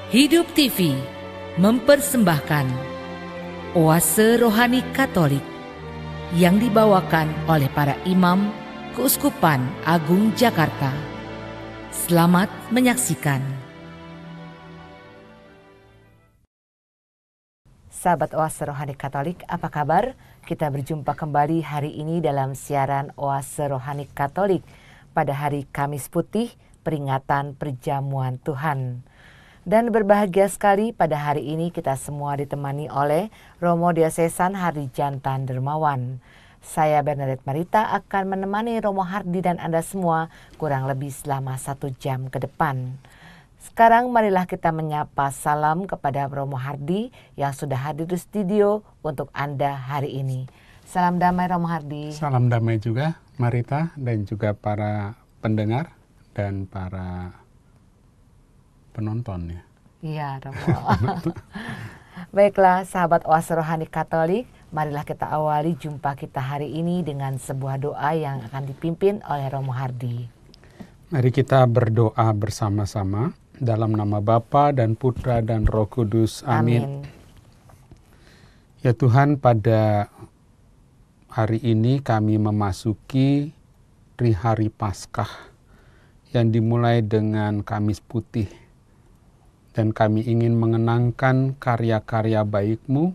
Hidup TV mempersembahkan Oase Rohani Katolik yang dibawakan oleh para imam Keuskupan Agung Jakarta. Selamat menyaksikan. Sahabat Oase Rohani Katolik, apa kabar? Kita berjumpa kembali hari ini dalam siaran Oase Rohani Katolik pada hari Kamis Putih, peringatan Perjamuan Tuhan. Dan berbahagia sekali pada hari ini kita semua ditemani oleh Romo Diosesan Hardijanthan Dermawan. Saya Bernadette Marita akan menemani Romo Hardi dan Anda semua kurang lebih selama 1 jam ke depan. Sekarang marilah kita menyapa salam kepada Romo Hardi yang sudah hadir di studio untuk Anda hari ini. Salam damai Romo Hardi. Salam damai juga Marita dan juga para pendengar dan para penonton ya. Iya Romo. Baiklah sahabat Oase Rohani Katolik, marilah kita awali jumpa kita hari ini dengan sebuah doa yang akan dipimpin oleh Romo Hardi. Mari kita berdoa bersama-sama dalam nama Bapa dan Putra dan Roh Kudus. Amin. Ya Tuhan, pada hari ini kami memasuki hari Paskah yang dimulai dengan Kamis Putih. Dan kami ingin mengenangkan karya-karya baik-Mu,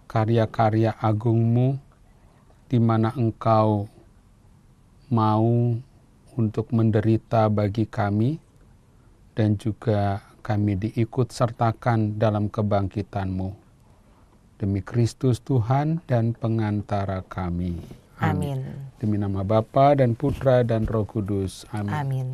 karya-karya agung-Mu, di mana Engkau mau untuk menderita bagi kami, dan juga kami diikut sertakan dalam kebangkitan-Mu. Demi Kristus Tuhan dan pengantara kami. Amin. Demi nama Bapa dan Putra dan Roh Kudus. Amin. Amin.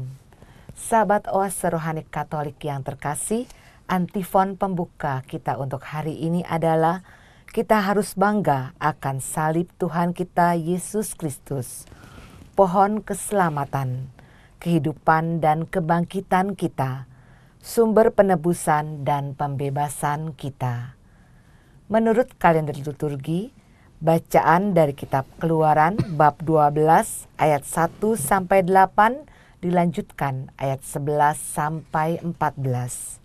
Sahabat Oase Rohani Katolik yang terkasih, antifon pembuka kita untuk hari ini adalah kita harus bangga akan salib Tuhan kita Yesus Kristus, pohon keselamatan, kehidupan dan kebangkitan kita, sumber penebusan dan pembebasan kita. Menurut kalender liturgi, bacaan dari kitab Keluaran bab 12 ayat 1 sampai 8 dilanjutkan ayat 11 sampai 14.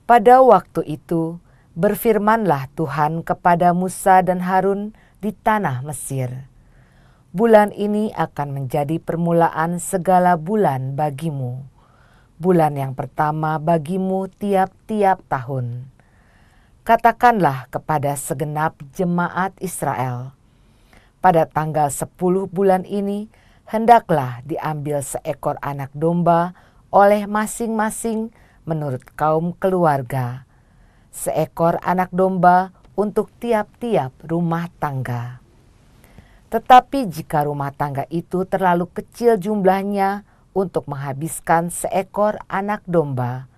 Pada waktu itu berfirmanlah Tuhan kepada Musa dan Harun di tanah Mesir. Bulan ini akan menjadi permulaan segala bulan bagimu. Bulan yang pertama bagimu tiap-tiap tahun. Katakanlah kepada segenap jemaat Israel, pada tanggal 10 bulan ini, hendaklah diambil seekor anak domba oleh masing-masing menurut kaum keluarga. Seekor anak domba untuk tiap-tiap rumah tangga. Tetapi jika rumah tangga itu terlalu kecil jumlahnya untuk menghabiskan seekor anak domba,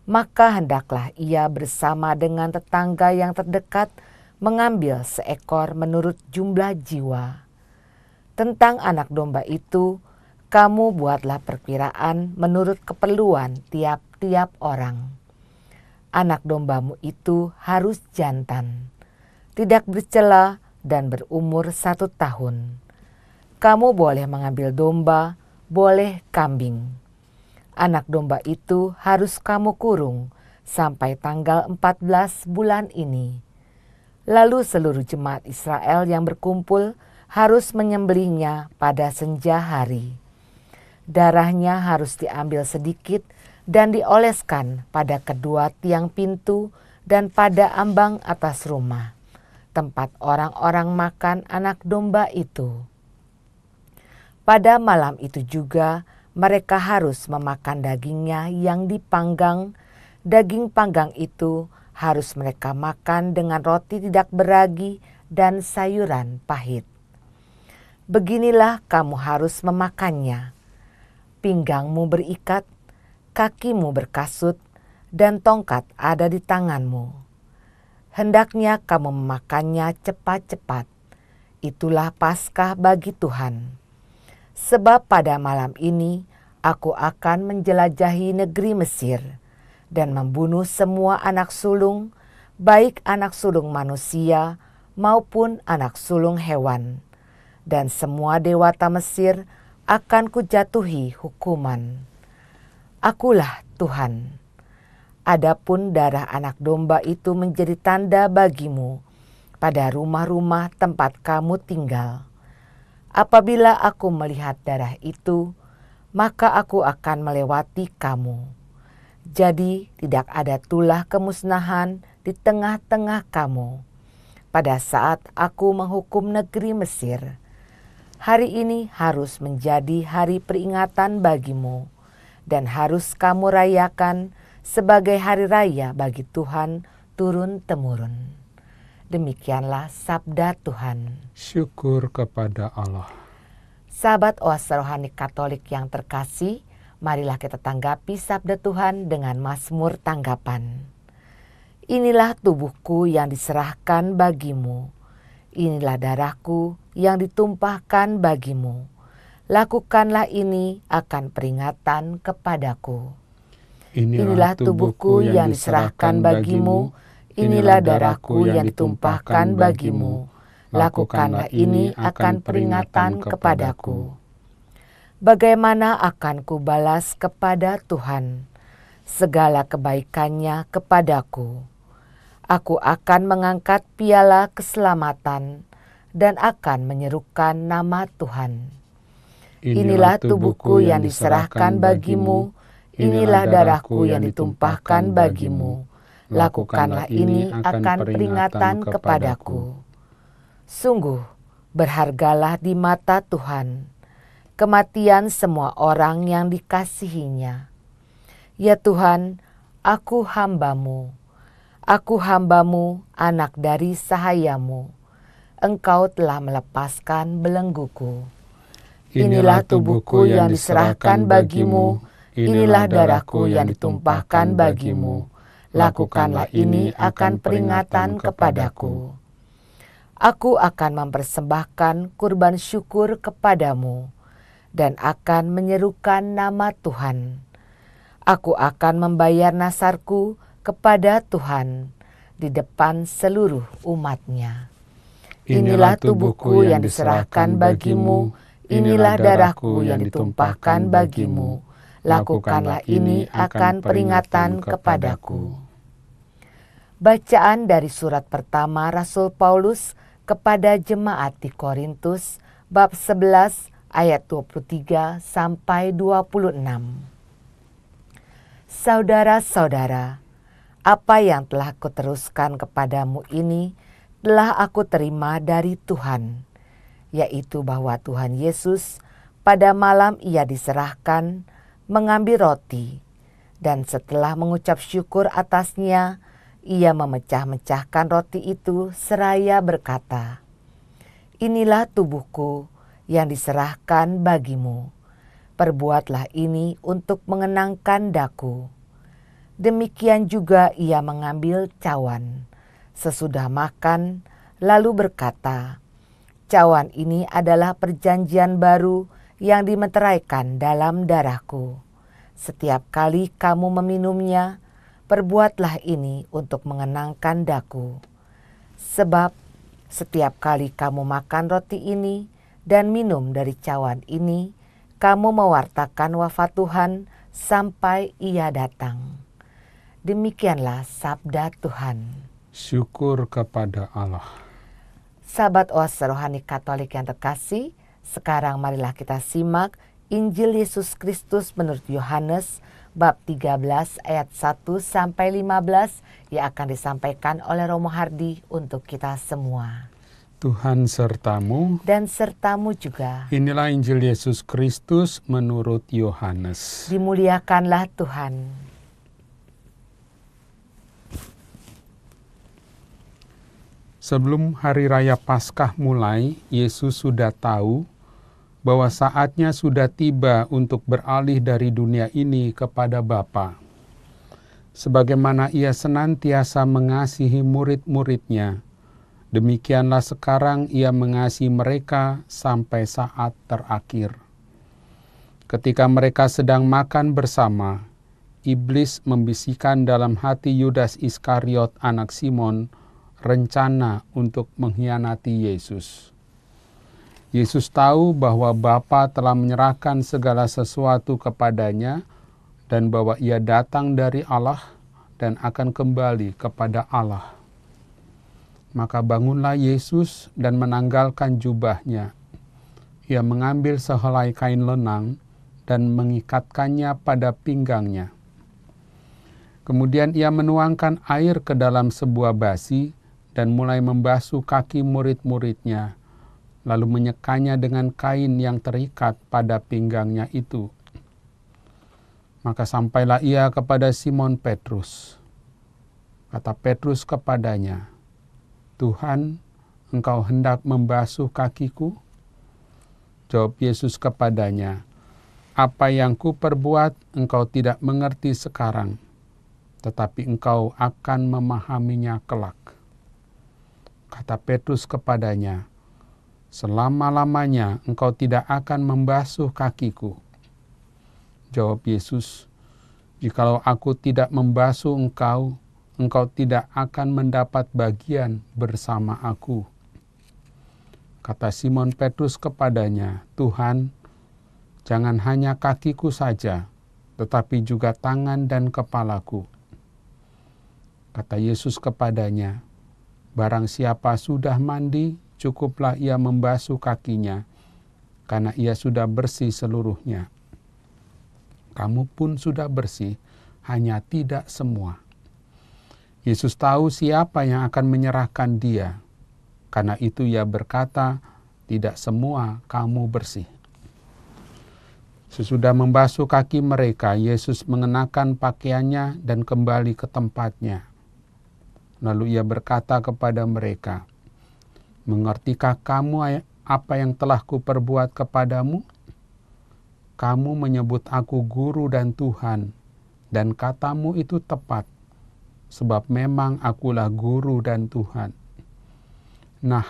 maka hendaklah ia bersama dengan tetangga yang terdekat mengambil seekor menurut jumlah jiwa. Tentang anak domba itu, kamu buatlah perkiraan menurut keperluan tiap-tiap orang. Anak dombamu itu harus jantan, tidak bercela dan berumur 1 tahun. Kamu boleh mengambil domba, boleh kambing. Anak domba itu harus kamu kurung sampai tanggal 14 bulan ini. Lalu seluruh jemaat Israel yang berkumpul harus menyembelihnya pada senja hari. Darahnya harus diambil sedikit dan dioleskan pada kedua tiang pintu dan pada ambang atas rumah, tempat orang-orang makan anak domba itu. Pada malam itu juga mereka harus memakan dagingnya yang dipanggang. Daging panggang itu harus mereka makan dengan roti tidak beragi dan sayuran pahit. Beginilah kamu harus memakannya. Pinggangmu berikat, kakimu berkasut, dan tongkat ada di tanganmu. Hendaknya kamu memakannya cepat-cepat. Itulah Paskah bagi Tuhan. Sebab pada malam ini aku akan menjelajahi negeri Mesir dan membunuh semua anak sulung, baik anak sulung manusia maupun anak sulung hewan. Dan semua dewata Mesir akan kujatuhi hukuman. Akulah Tuhan. Adapun darah anak domba itu menjadi tanda bagimu pada rumah-rumah tempat kamu tinggal. Apabila aku melihat darah itu, maka aku akan melewati kamu. Jadi tidak ada tulah kemusnahan di tengah-tengah kamu pada saat aku menghukum negeri Mesir. Hari ini harus menjadi hari peringatan bagimu dan harus kamu rayakan sebagai hari raya bagi Tuhan turun-temurun. Demikianlah sabda Tuhan. Syukur kepada Allah. Sahabat Oase Rohani Katolik yang terkasih, marilah kita tanggapi sabda Tuhan dengan mazmur tanggapan. Inilah tubuhku yang diserahkan bagimu. Inilah darahku yang ditumpahkan bagimu. Lakukanlah ini akan peringatan kepadaku. Inilah tubuhku yang diserahkan bagimu. Inilah darahku yang ditumpahkan bagimu. Lakukanlah ini akan peringatan kepadaku. Bagaimana akan kubalas kepada Tuhan segala kebaikannya kepadaku? Aku akan mengangkat piala keselamatan dan akan menyerukan nama Tuhan. Inilah tubuhku yang diserahkan bagimu. Inilah darahku yang ditumpahkan bagimu. Lakukanlah ini akan peringatan kepadaku. Sungguh berhargalah di mata Tuhan kematian semua orang yang dikasihinya. Ya Tuhan, aku hambamu, anak dari sahayamu. Engkau telah melepaskan belengguku. Inilah tubuhku yang diserahkan bagimu. Inilah darahku yang ditumpahkan bagimu. Lakukanlah ini akan peringatan kepadaku. Aku akan mempersembahkan kurban syukur kepadamu dan akan menyerukan nama Tuhan. Aku akan membayar nasarku kepada Tuhan di depan seluruh umat-Nya. Inilah tubuhku yang diserahkan bagimu. Inilah darahku yang ditumpahkan bagimu. Lakukanlah ini akan peringatan kepadaku. Bacaan dari surat pertama Rasul Paulus kepada jemaat di Korintus bab 11 ayat 23 sampai 26. Saudara-saudara, apa yang telah kuteruskan kepadamu ini telah aku terima dari Tuhan, yaitu bahwa Tuhan Yesus pada malam Ia diserahkan mengambil roti, dan setelah mengucap syukur atasnya, Ia memecah-mecahkan roti itu seraya berkata, "Inilah tubuhku yang diserahkan bagimu. Perbuatlah ini untuk mengenangkan daku." Demikian juga Ia mengambil cawan sesudah makan, lalu berkata, "Cawan ini adalah perjanjian baru yang dimeteraikan dalam darahku. Setiap kali kamu meminumnya, perbuatlah ini untuk mengenangkan daku. Sebab setiap kali kamu makan roti ini dan minum dari cawan ini, kamu mewartakan wafat Tuhan sampai Ia datang." Demikianlah sabda Tuhan. Syukur kepada Allah. Sahabat Oase Rohani Katolik yang terkasih, sekarang marilah kita simak Injil Yesus Kristus menurut Yohanes bab 13 ayat 1 sampai 15 yang akan disampaikan oleh Romo Hardi untuk kita semua. Tuhan sertamu Dan sertamu juga. Inilah Injil Yesus Kristus menurut Yohanes. Dimuliakanlah Tuhan. Sebelum hari raya Paskah mulai, Yesus sudah tahu bahwa saatnya sudah tiba untuk beralih dari dunia ini kepada Bapa. Sebagaimana Ia senantiasa mengasihi murid-murid-Nya, demikianlah sekarang Ia mengasihi mereka sampai saat terakhir. Ketika mereka sedang makan bersama, iblis membisikkan dalam hati Yudas Iskariot anak Simon rencana untuk mengkhianati Yesus. Yesus tahu bahwa Bapa telah menyerahkan segala sesuatu kepadanya dan bahwa Ia datang dari Allah dan akan kembali kepada Allah. Maka bangunlah Yesus dan menanggalkan jubahnya. Ia mengambil sehelai kain lenang dan mengikatkannya pada pinggangnya. Kemudian ia menuangkan air ke dalam sebuah basi dan mulai membasuh kaki murid-muridnya, lalu menyekanya dengan kain yang terikat pada pinggangnya itu. Maka sampailah ia kepada Simon Petrus. Kata Petrus kepadanya, "Tuhan, engkau hendak membasuh kakiku?" Jawab Yesus kepadanya, "Apa yang kuperbuat engkau tidak mengerti sekarang, tetapi engkau akan memahaminya kelak." Kata Petrus kepadanya, "Selama-lamanya engkau tidak akan membasuh kakiku." Jawab Yesus, "Jikalau aku tidak membasuh engkau, engkau tidak akan mendapat bagian bersama aku." Kata Simon Petrus kepadanya, "Tuhan, jangan hanya kakiku saja, tetapi juga tangan dan kepalaku." Kata Yesus kepadanya, "Barang siapa sudah mandi, cukuplah ia membasuh kakinya, karena ia sudah bersih seluruhnya. Kamu pun sudah bersih, hanya tidak semua." Yesus tahu siapa yang akan menyerahkan dia. Karena itu ia berkata, "Tidak semua kamu bersih." Sesudah membasuh kaki mereka, Yesus mengenakan pakaiannya dan kembali ke tempatnya. Lalu ia berkata kepada mereka, "Mengertikah kamu apa yang telah kuperbuat kepadamu? Kamu menyebut aku guru dan Tuhan, dan katamu itu tepat, sebab memang akulah guru dan Tuhan. Nah,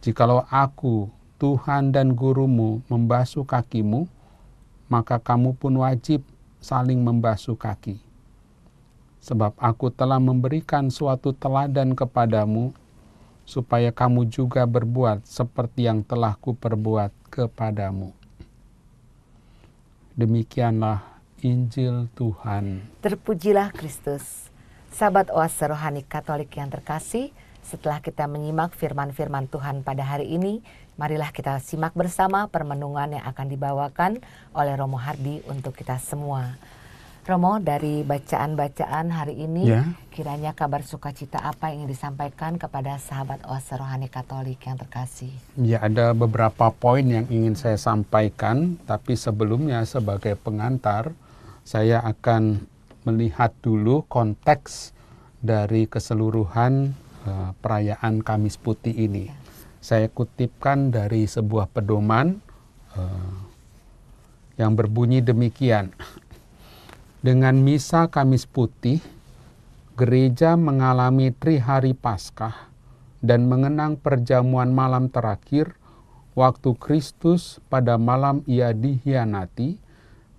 jikalau aku, Tuhan dan gurumu, membasuh kakimu, maka kamu pun wajib saling membasuh kaki. Sebab aku telah memberikan suatu teladan kepadamu, supaya kamu juga berbuat seperti yang telah kuperbuat kepadamu." Demikianlah Injil Tuhan. Terpujilah Kristus. Sahabat Oase Rohani Katolik yang terkasih, setelah kita menyimak firman-firman Tuhan pada hari ini, marilah kita simak bersama permenungan yang akan dibawakan oleh Romo Hardi untuk kita semua. Romo, dari bacaan-bacaan hari ini, kiranya kabar sukacita apa yang ingin disampaikan kepada sahabat Oase Rohani Katolik yang terkasih? Ya, ada beberapa poin yang ingin saya sampaikan, tapi sebelumnya sebagai pengantar, saya akan melihat dulu konteks dari keseluruhan perayaan Kamis Putih ini. Saya kutipkan dari sebuah pedoman yang berbunyi demikian. Dengan misa Kamis Putih, gereja mengalami Trihari Paskah dan mengenang perjamuan malam terakhir waktu Kristus pada malam ia dikhianati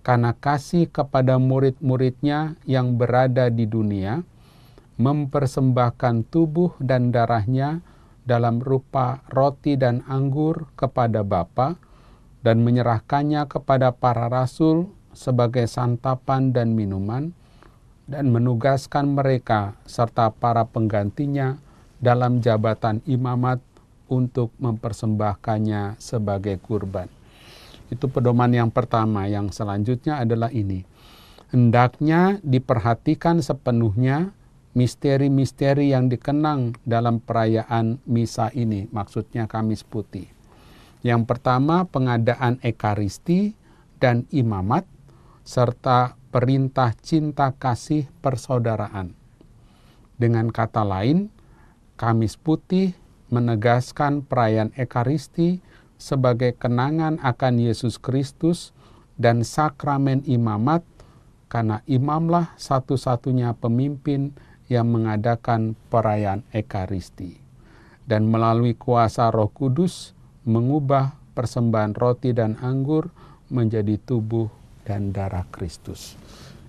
karena kasih kepada murid-muridnya yang berada di dunia, mempersembahkan tubuh dan darahnya dalam rupa roti dan anggur kepada Bapa dan menyerahkannya kepada para rasul sebagai santapan dan minuman, dan menugaskan mereka serta para penggantinya dalam jabatan imamat untuk mempersembahkannya sebagai kurban. Itu pedoman yang pertama. Yang selanjutnya adalah ini. Hendaknya diperhatikan sepenuhnya misteri-misteri yang dikenang dalam perayaan misa ini, maksudnya Kamis Putih. Yang pertama, pengadaan ekaristi dan imamat, serta perintah cinta kasih persaudaraan. Dengan kata lain, Kamis Putih menegaskan perayaan ekaristi sebagai kenangan akan Yesus Kristus dan sakramen imamat, karena imamlah satu-satunya pemimpin yang mengadakan perayaan ekaristi. Dan melalui kuasa Roh Kudus mengubah persembahan roti dan anggur menjadi tubuh dan darah Kristus.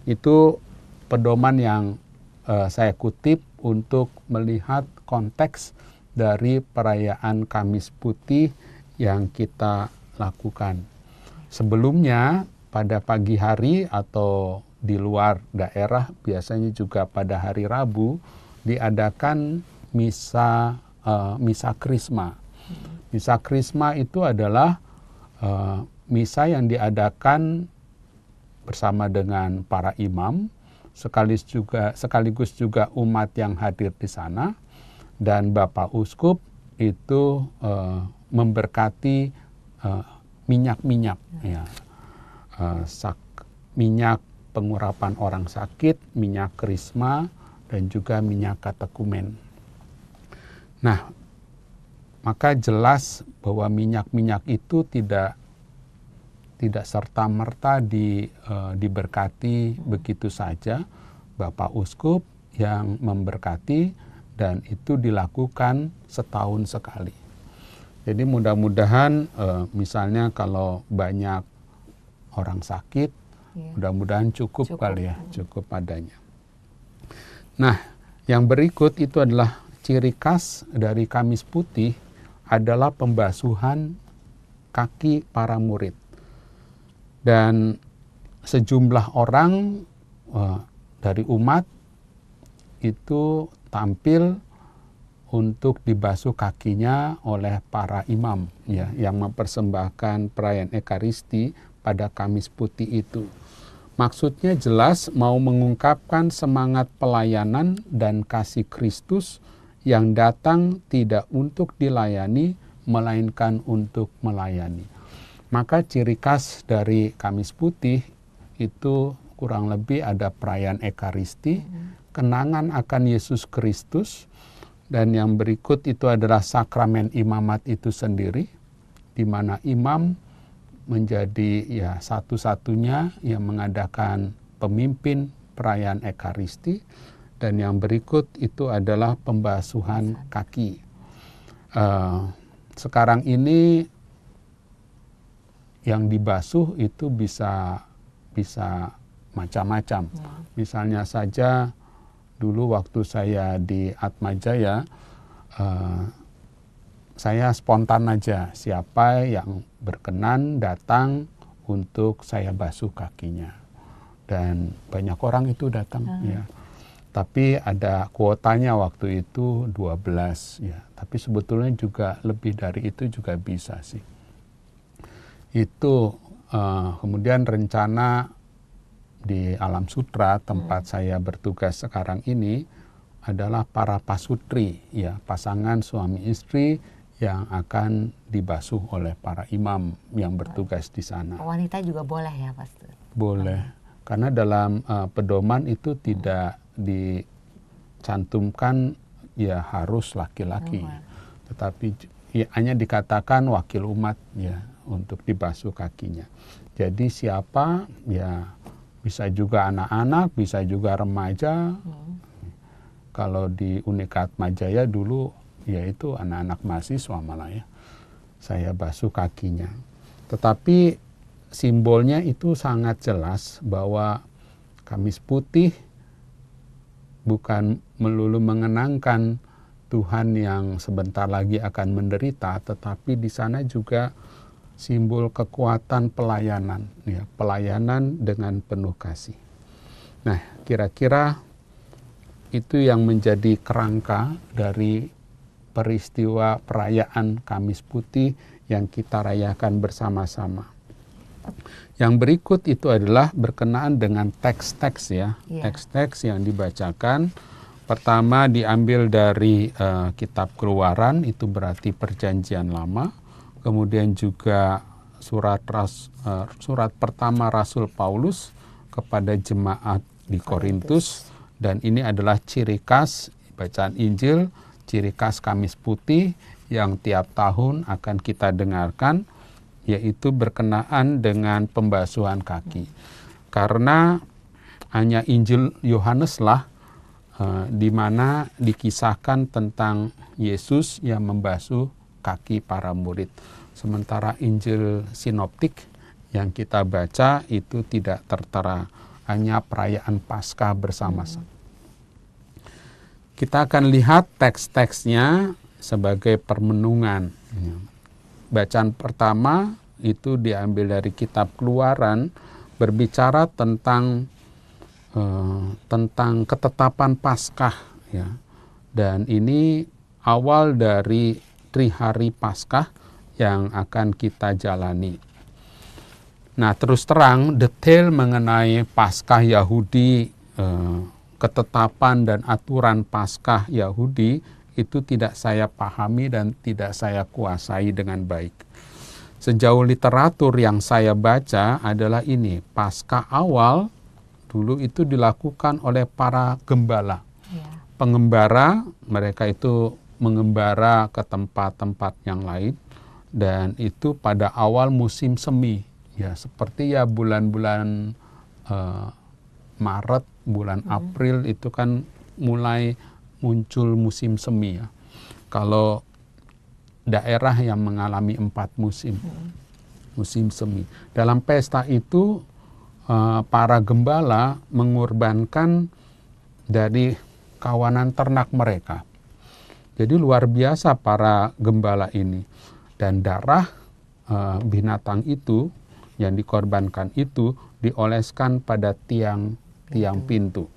Itu pedoman yang saya kutip untuk melihat konteks dari perayaan Kamis Putih yang kita lakukan. Sebelumnya pada pagi hari atau di luar daerah biasanya juga pada hari Rabu diadakan misa Krisma. Misa Krisma itu adalah misa yang diadakan bersama dengan para imam, sekaligus juga umat yang hadir di sana, dan Bapak Uskup itu memberkati minyak-minyak, ya, minyak pengurapan orang sakit, minyak krisma, dan juga minyak katekumen. Nah, maka jelas bahwa minyak-minyak itu tidak serta-merta diberkati begitu saja. Bapak Uskup yang memberkati, dan itu dilakukan setahun sekali. Jadi mudah-mudahan misalnya kalau banyak orang sakit, mudah-mudahan cukup kali ya, cukup adanya. Nah, yang berikut itu adalah ciri khas dari Kamis Putih adalah pembasuhan kaki para murid. Dan sejumlah orang dari umat itu tampil untuk dibasuh kakinya oleh para imam, ya, yang mempersembahkan perayaan Ekaristi pada Kamis Putih itu. Maksudnya jelas mau mengungkapkan semangat pelayanan dan kasih Kristus yang datang tidak untuk dilayani, melainkan untuk melayani. Maka ciri khas dari Kamis Putih itu kurang lebih ada perayaan Ekaristi, kenangan akan Yesus Kristus, dan yang berikut itu adalah sakramen imamat itu sendiri, di mana imam menjadi ya satu-satunya yang mengadakan pemimpin perayaan Ekaristi, dan yang berikut itu adalah pembasuhan kaki. Sekarang ini yang dibasuh itu bisa macam-macam. Misalnya saja dulu waktu saya di Atmajaya, saya spontan aja siapa yang berkenan datang untuk saya basuh kakinya, dan banyak orang itu datang, ya. Tapi ada kuotanya waktu itu 12, ya. Tapi sebetulnya juga lebih dari itu juga bisa sih. Itu kemudian rencana di Alam Sutra tempat saya bertugas sekarang ini adalah para pasutri, ya, pasangan suami istri yang akan dibasuh oleh para imam yang bertugas di sana. Wanita juga boleh ya, Pastor? Boleh, karena dalam pedoman itu tidak dicantumkan ya harus laki-laki, tetapi ya, hanya dikatakan wakil umat, ya, untuk dibasuh kakinya. Jadi siapa, ya, bisa juga anak-anak, bisa juga remaja. Kalau di Unikat Majaya dulu, yaitu anak-anak mahasiswa malah, ya, saya basuh kakinya. Tetapi simbolnya itu sangat jelas bahwa Kamis Putih bukan melulu mengenangkan Tuhan yang sebentar lagi akan menderita, tetapi di sana juga simbol kekuatan pelayanan, ya, pelayanan dengan penuh kasih. Nah, kira-kira itu yang menjadi kerangka dari peristiwa perayaan Kamis Putih yang kita rayakan bersama-sama. Yang berikut itu adalah berkenaan dengan teks-teks, ya, teks-teks yang dibacakan. Pertama diambil dari kitab Keluaran, itu berarti Perjanjian Lama. Kemudian juga surat pertama Rasul Paulus kepada jemaat di Korintus, dan ini adalah ciri khas bacaan Injil, ciri khas Kamis Putih yang tiap tahun akan kita dengarkan, yaitu berkenaan dengan pembasuhan kaki. Karena hanya Injil Yohaneslah di mana dikisahkan tentang Yesus yang membasuh kaki para murid. Sementara Injil Sinoptik yang kita baca itu tidak tertera, hanya perayaan Paskah bersama-sama. Kita akan lihat teks-teksnya sebagai permenungan. Bacaan pertama itu diambil dari kitab Keluaran, berbicara tentang tentang ketetapan Paskah, ya. Dan ini awal dari Trihari Paskah yang akan kita jalani. Nah, terus terang detail mengenai Paskah Yahudi, ketetapan dan aturan Paskah Yahudi itu tidak saya pahami dan tidak saya kuasai dengan baik. Sejauh literatur yang saya baca adalah ini, Paskah awal dulu itu dilakukan oleh para gembala. Ya. Pengembara, mereka itu mengembara ke tempat-tempat yang lain, dan itu pada awal musim semi. Ya, seperti ya bulan-bulan Maret, bulan April itu kan mulai muncul musim semi, ya. Kalau daerah yang mengalami 4 musim, musim semi. Dalam pesta itu para gembala mengorbankan dari kawanan ternak mereka. Jadi luar biasa para gembala ini. Dan darah binatang itu yang dikorbankan itu dioleskan pada tiang pintu.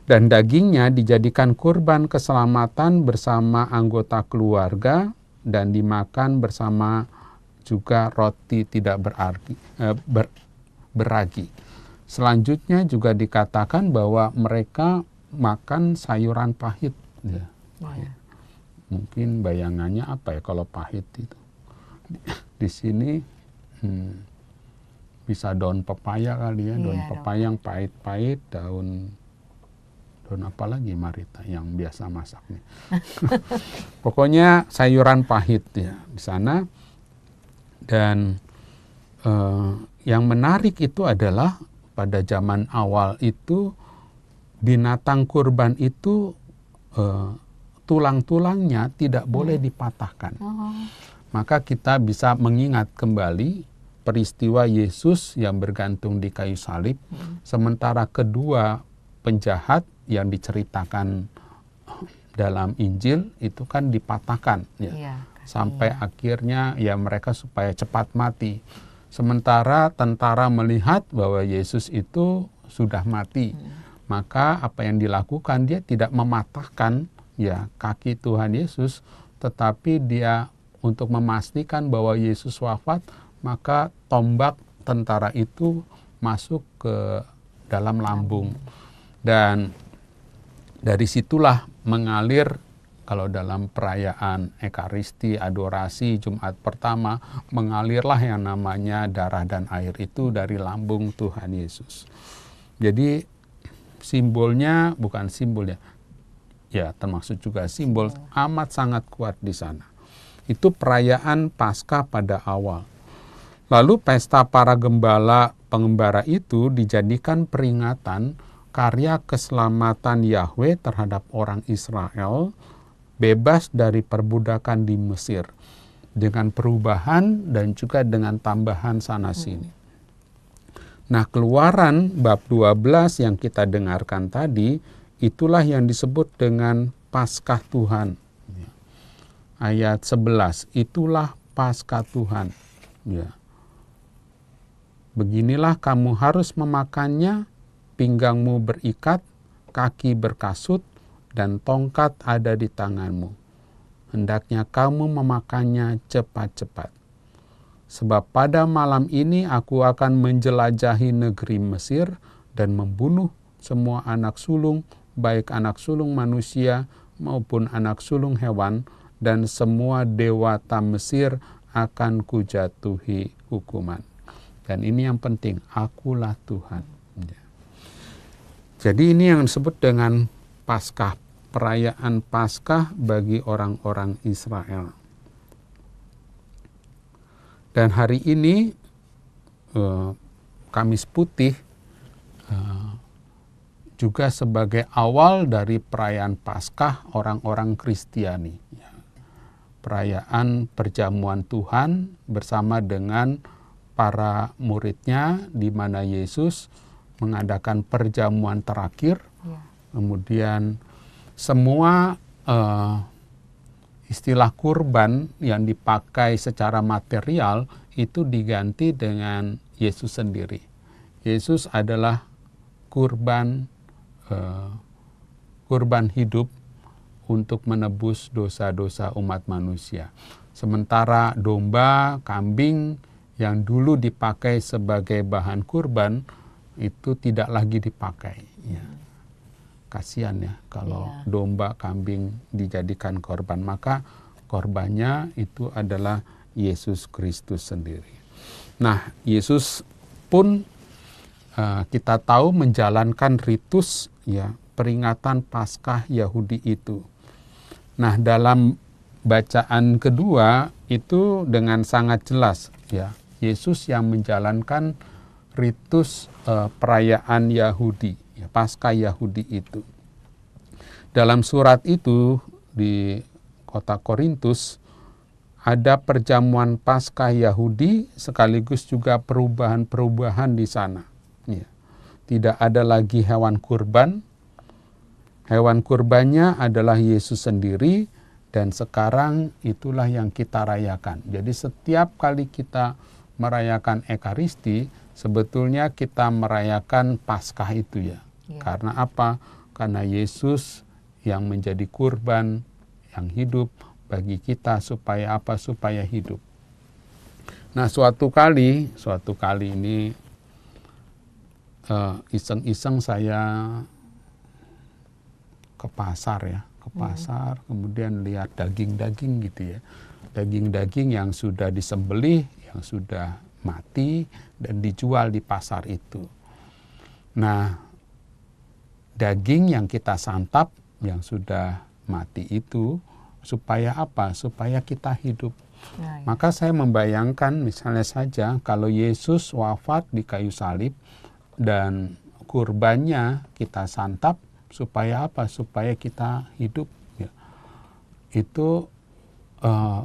Dan dagingnya dijadikan kurban keselamatan bersama anggota keluarga dan dimakan bersama juga roti tidak beragi. Selanjutnya juga dikatakan bahwa mereka makan sayuran pahit. Ya. Mungkin bayangannya apa ya kalau pahit itu? Di sini bisa daun pepaya kali ya, daun pepaya yang pahit-pahit, daun apa lagi Marita yang biasa masaknya. Pokoknya sayuran pahit ya di sana. Dan yang menarik itu adalah pada zaman awal itu binatang kurban itu tulang-tulangnya tidak boleh dipatahkan. Maka kita bisa mengingat kembali peristiwa Yesus yang bergantung di kayu salib, sementara kedua penjahat yang diceritakan dalam Injil itu kan dipatahkan, ya. Sampai akhirnya ya mereka supaya cepat mati. Sementara tentara melihat bahwa Yesus itu sudah mati, maka apa yang dilakukan, dia tidak mematahkan ya kaki Tuhan Yesus, tetapi dia untuk memastikan bahwa Yesus wafat, maka tombak tentara itu masuk ke dalam lambung. Dan dari situlah mengalir, kalau dalam perayaan Ekaristi, adorasi, Jumat pertama, mengalirlah yang namanya darah dan air itu dari lambung Tuhan Yesus. Jadi simbolnya, bukan simbolnya, ya termasuk juga simbol amat sangat kuat di sana. Itu perayaan Paskah pada awal. Lalu pesta para gembala pengembara itu dijadikan peringatan karya keselamatan Yahweh terhadap orang Israel bebas dari perbudakan di Mesir dengan perubahan dan juga dengan tambahan sana-sini. Nah, Keluaran bab 12 yang kita dengarkan tadi, itulah yang disebut dengan Paskah Tuhan. Ayat 11, itulah Paskah Tuhan. Ya. Beginilah kamu harus memakannya, pinggangmu berikat, kaki berkasut, dan tongkat ada di tanganmu. Hendaknya kamu memakannya cepat-cepat. Sebab pada malam ini aku akan menjelajahi negeri Mesir dan membunuh semua anak sulung, baik anak sulung manusia maupun anak sulung hewan, dan semua dewata Mesir akan kujatuhi hukuman. Dan ini yang penting, akulah Tuhan. Jadi ini yang disebut dengan Paskah, perayaan Paskah bagi orang-orang Israel. Dan hari ini Kamis Putih juga sebagai awal dari perayaan Paskah orang-orang Kristiani. Perayaan perjamuan Tuhan bersama dengan para muridnya, di mana Yesus mengadakan perjamuan terakhir. Kemudian semua istilah kurban yang dipakai secara material itu diganti dengan Yesus sendiri. Yesus adalah kurban hidup untuk menebus dosa-dosa umat manusia. Sementara domba, kambing yang dulu dipakai sebagai bahan kurban itu tidak lagi dipakai. Ya. Kasihan ya kalau domba, kambing dijadikan korban, maka korbannya itu adalah Yesus Kristus sendiri. Nah, Yesus pun kita tahu menjalankan ritus ya peringatan Paskah Yahudi itu. Nah, dalam bacaan kedua itu dengan sangat jelas ya Yesus yang menjalankan ritus perayaan Yahudi, ya, Paskah Yahudi itu. Dalam surat itu di kota Korintus ada perjamuan Paskah Yahudi sekaligus juga perubahan-perubahan di sana. Ya. Tidak ada lagi hewan kurban. Hewan kurbannya adalah Yesus sendiri dan sekarang itulah yang kita rayakan. Jadi setiap kali kita merayakan Ekaristi, sebetulnya kita merayakan Paskah itu ya. Karena apa? Karena Yesus yang menjadi kurban yang hidup bagi kita supaya apa? Supaya hidup. Nah, suatu kali ini iseng-iseng saya ke pasar, kemudian lihat daging-daging gitu ya. Daging-daging yang sudah disembelih, yang sudah mati dan dijual di pasar itu. Nah, daging yang kita santap yang sudah mati itu supaya apa? Supaya kita hidup. Ya. Maka saya membayangkan misalnya saja kalau Yesus wafat di kayu salib dan kurbannya kita santap supaya apa? Supaya kita hidup. Ya. Itu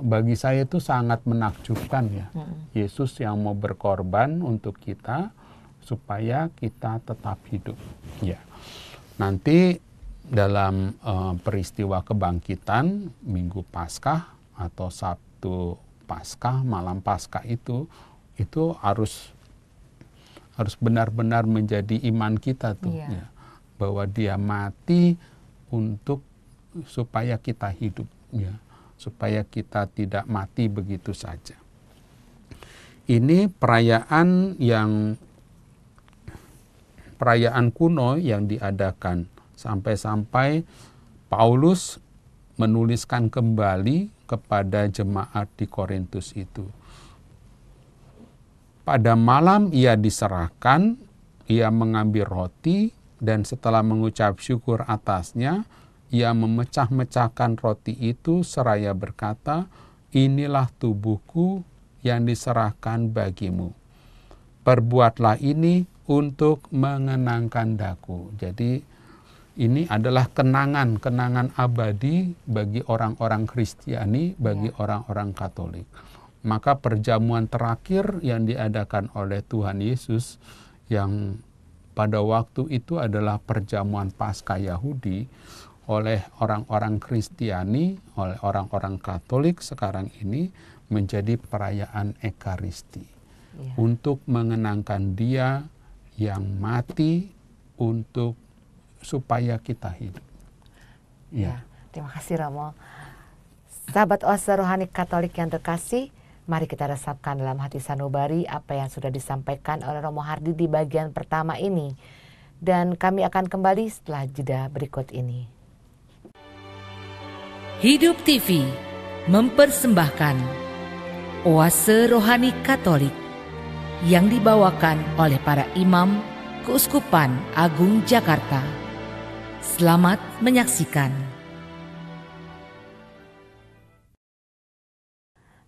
bagi saya itu sangat menakjubkan ya. Yesus yang mau berkorban untuk kita supaya kita tetap hidup. Ya. Nanti dalam peristiwa kebangkitan Minggu Paskah atau Sabtu Paskah, malam Paskah itu harus benar-benar menjadi iman kita tuh. Ya. Bahwa dia mati supaya kita hidup, ya, supaya kita tidak mati begitu saja. Ini perayaan kuno yang diadakan sampai Paulus menuliskan kembali kepada jemaat di Korintus itu. Pada malam ia diserahkan, ia mengambil roti, dan setelah mengucap syukur atasnya, ia memecah-mecahkan roti itu seraya berkata, inilah tubuhku yang diserahkan bagimu. Perbuatlah ini untuk mengenangkan daku. Jadi ini adalah kenangan abadi bagi orang-orang Kristiani, bagi orang-orang Katolik. Maka perjamuan terakhir yang diadakan oleh Tuhan Yesus yang pada waktu itu adalah perjamuan Paskah Yahudi oleh orang-orang Kristiani, oleh orang-orang Katolik sekarang ini menjadi perayaan Ekaristi. Untuk mengenangkan Dia yang mati supaya kita hidup. Ya, terima kasih Romo. Sahabat Oase Rohani Katolik yang terkasih, mari kita resapkan dalam hati sanubari apa yang sudah disampaikan oleh Romo Hardy di bagian pertama ini. Dan kami akan kembali setelah jeda berikut ini. Hidup TV mempersembahkan Oase Rohani Katolik yang dibawakan oleh para imam Keuskupan Agung Jakarta. Selamat menyaksikan.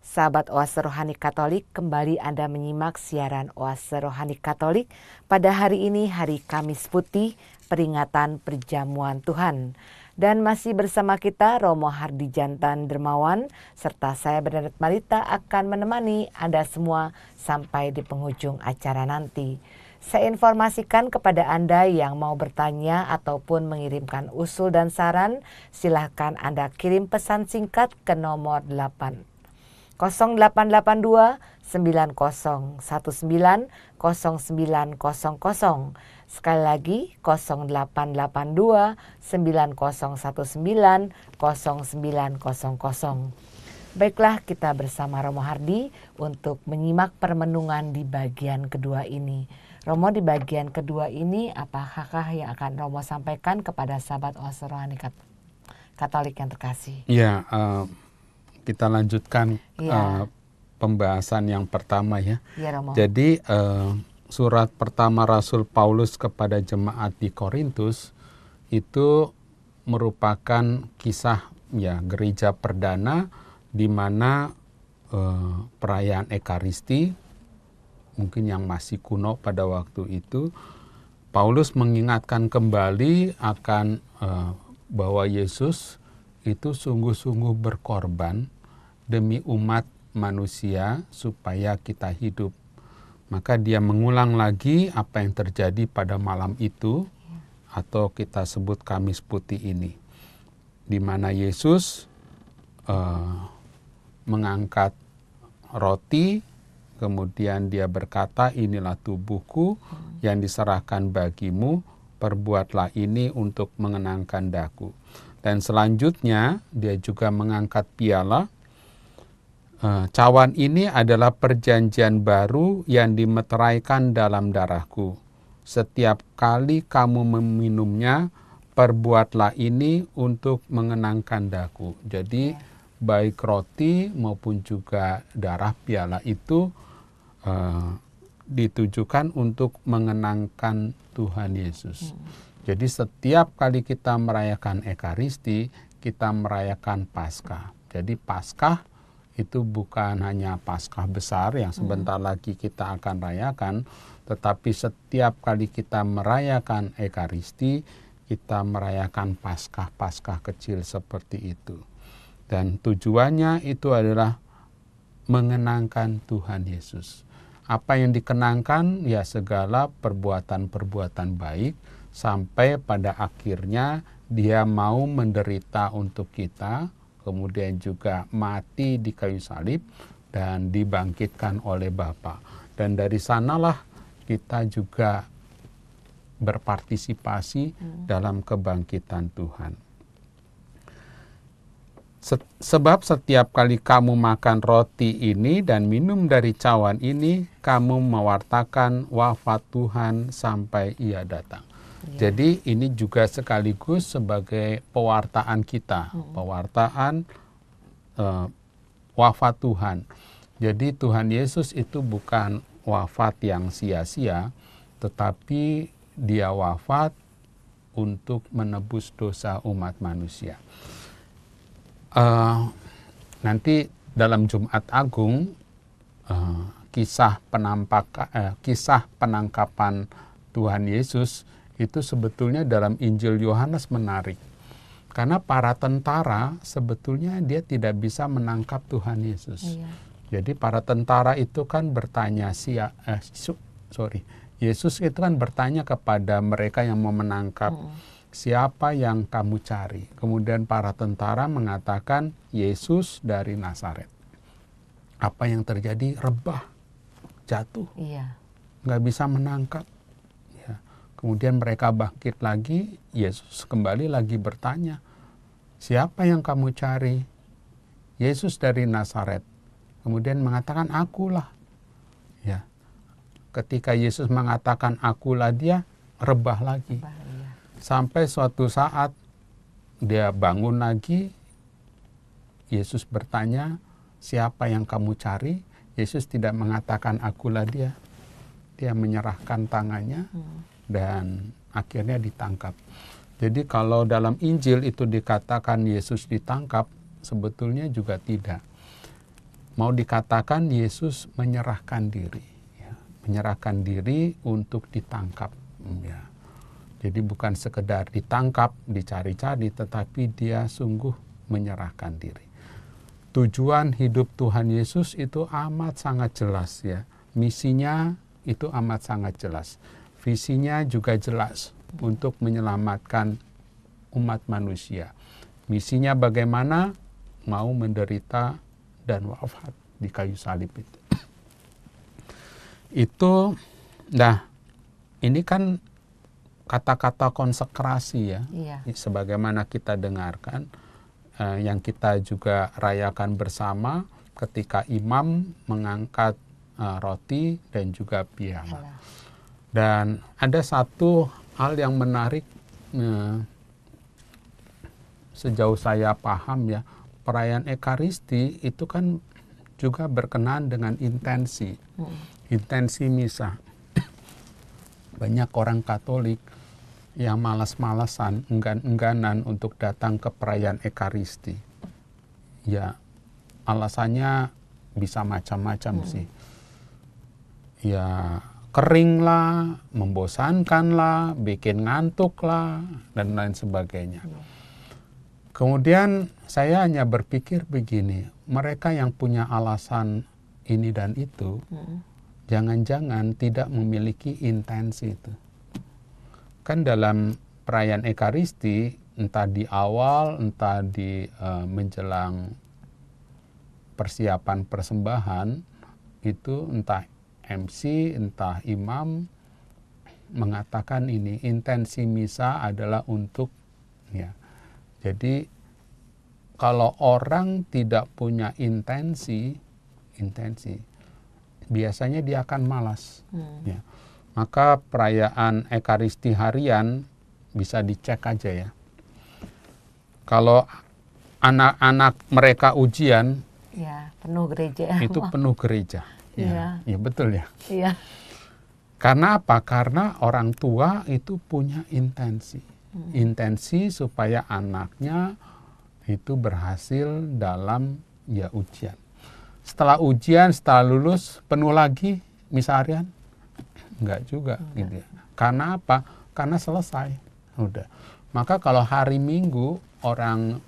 Sahabat Oase Rohani Katolik, kembali Anda menyimak siaran Oase Rohani Katolik pada hari ini, hari Kamis Putih, peringatan perjamuan Tuhan. Dan masih bersama kita Romo Hardy Jantan Dermawan, serta saya Bernadette Marita akan menemani Anda semua sampai di penghujung acara nanti. Saya informasikan kepada Anda yang mau bertanya ataupun mengirimkan usul dan saran, silakan Anda kirim pesan singkat ke nomor 0882 9019 0900. Sekali lagi 0882 9019 0900. Baiklah, kita bersama Romo Hardi untuk menyimak permenungan di bagian kedua ini. Romo, di bagian kedua ini apakah yang akan Romo sampaikan kepada sahabat Oase Rohani Katolik yang terkasih? Ya, kita lanjutkan pembahasan yang pertama ya. Ya, Romo. Jadi surat pertama Rasul Paulus kepada jemaat di Korintus itu merupakan kisah ya gereja perdana di mana perayaan Ekaristi mungkin yang masih kuno pada waktu itu. Paulus mengingatkan kembali akan bahwa Yesus itu sungguh-sungguh berkorban demi umat manusia supaya kita hidup. Maka dia mengulang lagi apa yang terjadi pada malam itu, atau kita sebut Kamis Putih ini, di mana Yesus mengangkat roti, kemudian dia berkata, inilah tubuhku yang diserahkan bagimu, perbuatlah ini untuk mengenangkan daku. Dan selanjutnya dia juga mengangkat piala. Cawan ini adalah perjanjian baru yang dimeteraikan dalam darahku. Setiap kali kamu meminumnya, perbuatlah ini untuk mengenangkan daku. Jadi baik roti maupun juga darah piala itu ditujukan untuk mengenangkan Tuhan Yesus. Jadi setiap kali kita merayakan Ekaristi, kita merayakan Paskah. Jadi Paskah itu bukan hanya Paskah besar yang sebentar lagi kita akan rayakan, tetapi setiap kali kita merayakan Ekaristi, kita merayakan Paskah-Paskah kecil seperti itu. Dan tujuannya itu adalah mengenangkan Tuhan Yesus. Apa yang dikenangkan? Ya segala perbuatan-perbuatan baik, sampai pada akhirnya dia mau menderita untuk kita, kemudian juga mati di kayu salib dan dibangkitkan oleh Bapa. Dan dari sanalah kita juga berpartisipasi dalam kebangkitan Tuhan. Sebab setiap kali kamu makan roti ini dan minum dari cawan ini, kamu mewartakan wafat Tuhan sampai Ia datang. Ya. Jadi ini juga sekaligus sebagai pewartaan kita, pewartaan wafat Tuhan. Jadi Tuhan Yesus itu bukan wafat yang sia-sia, tetapi Dia wafat untuk menebus dosa umat manusia. Nanti dalam Jumat Agung kisah penangkapan Tuhan Yesus itu sebetulnya dalam Injil Yohanes menarik, karena para tentara sebetulnya dia tidak bisa menangkap Tuhan Yesus. Jadi para tentara itu kan bertanya Yesus itu kan bertanya kepada mereka yang mau menangkap, siapa yang kamu cari? Kemudian para tentara mengatakan Yesus dari Nazaret. Apa yang terjadi? Rebah, jatuh, nggak bisa menangkap. Ya. Kemudian mereka bangkit lagi, Yesus kembali lagi bertanya, siapa yang kamu cari? Yesus dari Nazaret. Kemudian mengatakan, akulah. Ya. Ketika Yesus mengatakan akulah dia, rebah lagi. Sampai suatu saat dia bangun lagi, Yesus bertanya, siapa yang kamu cari? Yesus tidak mengatakan akulah dia. Dia menyerahkan tangannya dan akhirnya ditangkap. Jadi kalau dalam Injil itu dikatakan Yesus ditangkap, sebetulnya juga tidak. Mau dikatakan Yesus menyerahkan diri. Ya. Menyerahkan diri untuk ditangkap. Ya. Jadi bukan sekedar ditangkap, dicari-cari, tetapi dia sungguh menyerahkan diri. Tujuan hidup Tuhan Yesus itu amat sangat jelas ya. Misinya itu amat sangat jelas. Visinya juga jelas untuk menyelamatkan umat manusia. Misinya bagaimana? Mau menderita dan wafat di kayu salib itu. Nah, ini kan kata-kata konsekrasi ya, Iya. sebagaimana kita dengarkan, yang kita juga rayakan bersama ketika imam mengangkat roti dan juga piala. Dan ada satu hal yang menarik, sejauh saya paham ya, perayaan Ekaristi itu kan juga berkenaan dengan intensi misa. Banyak orang Katolik yang malas-malasan, enggan-engganan untuk datang ke perayaan Ekaristi. Ya, alasannya bisa macam-macam sih. Ya, kering lah, membosankan lah, bikin ngantuk lah, dan lain sebagainya. Kemudian saya hanya berpikir begini, mereka yang punya alasan ini dan itu, jangan-jangan tidak memiliki intensi itu. Kan dalam perayaan Ekaristi, entah di awal, entah di menjelang persiapan persembahan, itu entah MC, entah imam mengatakan ini, intensi misa adalah untuk, ya. Jadi kalau orang tidak punya intensi, biasanya dia akan malas. Ya. Maka perayaan Ekaristi harian bisa dicek aja ya. Kalau anak-anak mereka ujian, ya penuh gereja. Itu penuh gereja. Ya, ya betul ya. Iya. Karena apa? Karena orang tua itu punya intensi. Intensi supaya anaknya itu berhasil dalam ya ujian. Setelah ujian, setelah lulus, penuh lagi misa harian? Enggak juga. Gitu ya. Karena apa? Karena selesai. Udah. Maka kalau hari Minggu orang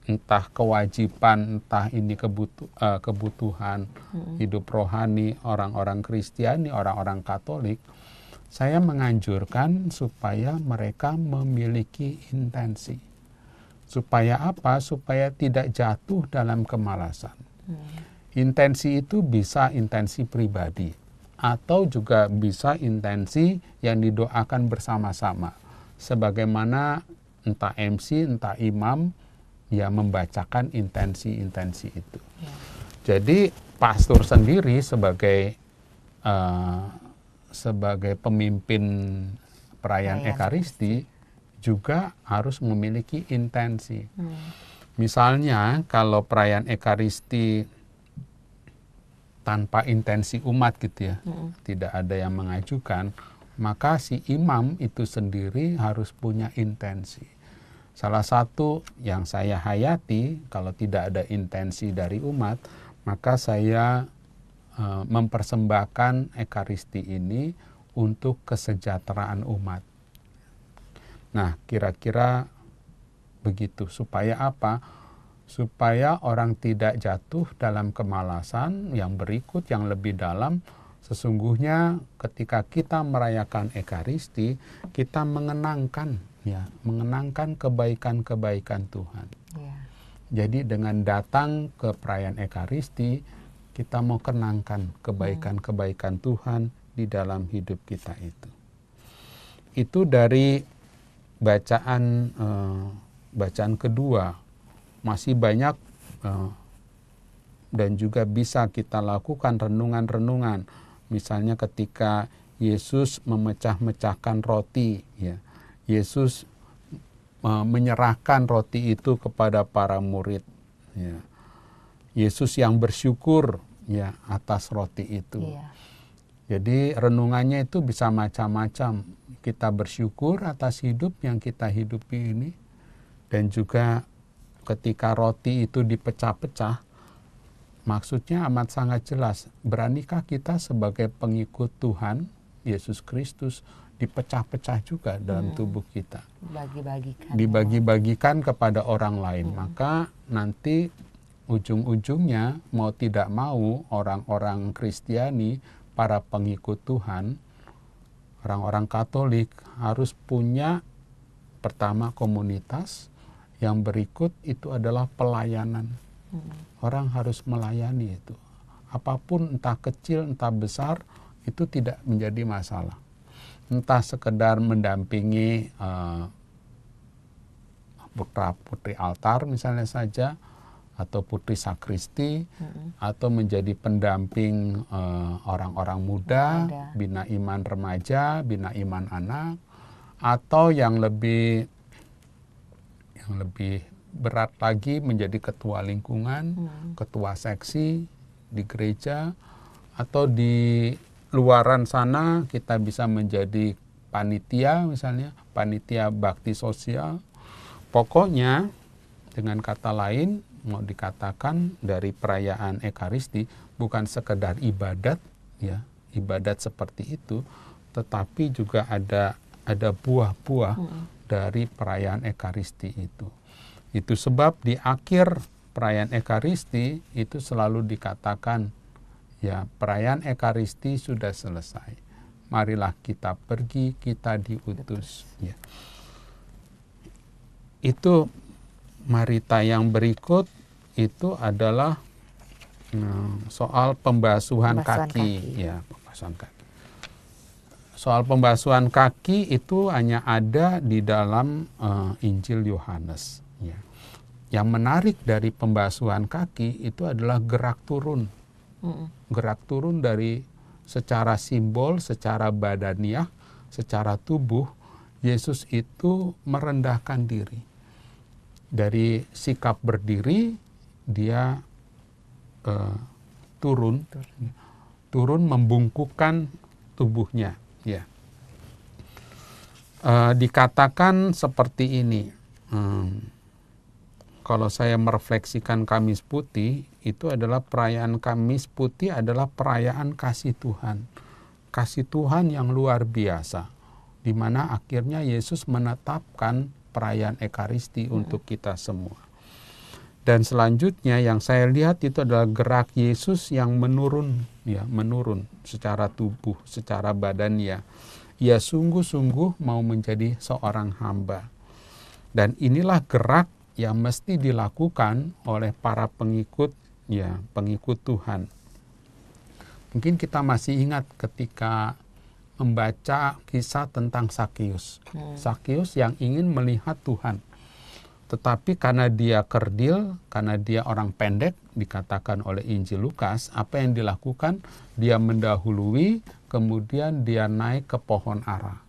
entah kewajiban, entah ini kebutuhan hidup rohani orang-orang Kristiani, orang-orang Katolik, saya menganjurkan supaya mereka memiliki intensi. Supaya apa? Supaya tidak jatuh dalam kemalasan. Intensi itu bisa intensi pribadi, atau juga bisa intensi yang didoakan bersama-sama. Sebagaimana entah MC, entah imam, ya membacakan intensi-intensi itu. Ya. Jadi pastor sendiri sebagai pemimpin perayaan Ekaristi juga harus memiliki intensi. Misalnya kalau perayaan Ekaristi tanpa intensi umat gitu ya, tidak ada yang mengajukan, maka si imam itu sendiri harus punya intensi. Salah satu yang saya hayati, kalau tidak ada intensi dari umat, maka saya mempersembahkan Ekaristi ini untuk kesejahteraan umat. Nah, kira-kira begitu. Supaya apa? Supaya orang tidak jatuh dalam kemalasan yang berikut, yang lebih dalam. Sesungguhnya ketika kita merayakan Ekaristi, kita mengenangkan kebaikan-kebaikan Tuhan. Yeah. Jadi dengan datang ke perayaan Ekaristi, kita mau kenangkan kebaikan-kebaikan Tuhan di dalam hidup kita itu. Itu dari bacaan kedua. Masih banyak dan juga bisa kita lakukan renungan-renungan. Misalnya ketika Yesus memecah-mecahkan roti, ya. Yesus menyerahkan roti itu kepada para murid. Ya. Yesus yang bersyukur ya atas roti itu. Iya. Jadi renungannya itu bisa macam-macam. Kita bersyukur atas hidup yang kita hidupi ini. Dan juga ketika roti itu dipecah-pecah, maksudnya amat sangat jelas. Beranikah kita sebagai pengikut Tuhan, Yesus Kristus, dipecah-pecah juga dalam tubuh kita. Dibagi-bagikan kepada orang lain. Maka nanti ujung-ujungnya mau tidak mau orang-orang Kristiani, para pengikut Tuhan, orang-orang Katolik harus punya pertama komunitas, yang berikut itu adalah pelayanan. Orang harus melayani itu. Apapun entah kecil entah besar itu tidak menjadi masalah. entah sekedar mendampingi putra-putri altar misalnya saja, atau putri sakristi, atau menjadi pendamping orang-orang muda, bina iman remaja, bina iman anak, atau yang lebih berat lagi menjadi ketua lingkungan, ketua seksi di gereja, atau di luaran sana kita bisa menjadi panitia misalnya, panitia bakti sosial. Pokoknya dengan kata lain mau dikatakan dari perayaan Ekaristi bukan sekedar ibadat ya, ibadat seperti itu, tetapi juga ada buah-buah dari perayaan Ekaristi itu. Itu sebab di akhir perayaan Ekaristi itu selalu dikatakan ya, perayaan Ekaristi sudah selesai. Marilah kita pergi, kita diutus. Ya. Itu Marita yang berikut itu adalah soal pembasuhan kaki. Ya, pembasuhan kaki. Soal pembasuhan kaki itu hanya ada di dalam Injil Yohanes. Ya. Yang menarik dari pembasuhan kaki itu adalah gerak turun. Gerak turun dari secara simbol, secara badaniah, secara tubuh, Yesus itu merendahkan diri. Dari sikap berdiri, dia turun membungkukkan tubuhnya. Ya. Dikatakan seperti ini, kalau saya merefleksikan Kamis Putih, itu adalah perayaan Kamis Putih adalah perayaan kasih Tuhan. Kasih Tuhan yang luar biasa, di mana akhirnya Yesus menetapkan perayaan Ekaristi untuk kita semua. Dan selanjutnya yang saya lihat itu adalah gerak Yesus yang menurun, ya, menurun secara tubuh, secara badannya. Ia sungguh-sungguh mau menjadi seorang hamba. Dan inilah gerak yang mesti dilakukan oleh para pengikut, ya, pengikut Tuhan. Mungkin kita masih ingat ketika membaca kisah tentang Sakeus. Sakeus yang ingin melihat Tuhan. Tetapi karena dia kerdil, karena dia orang pendek, dikatakan oleh Injil Lukas, apa yang dilakukan? Dia mendahului, kemudian dia naik ke pohon ara.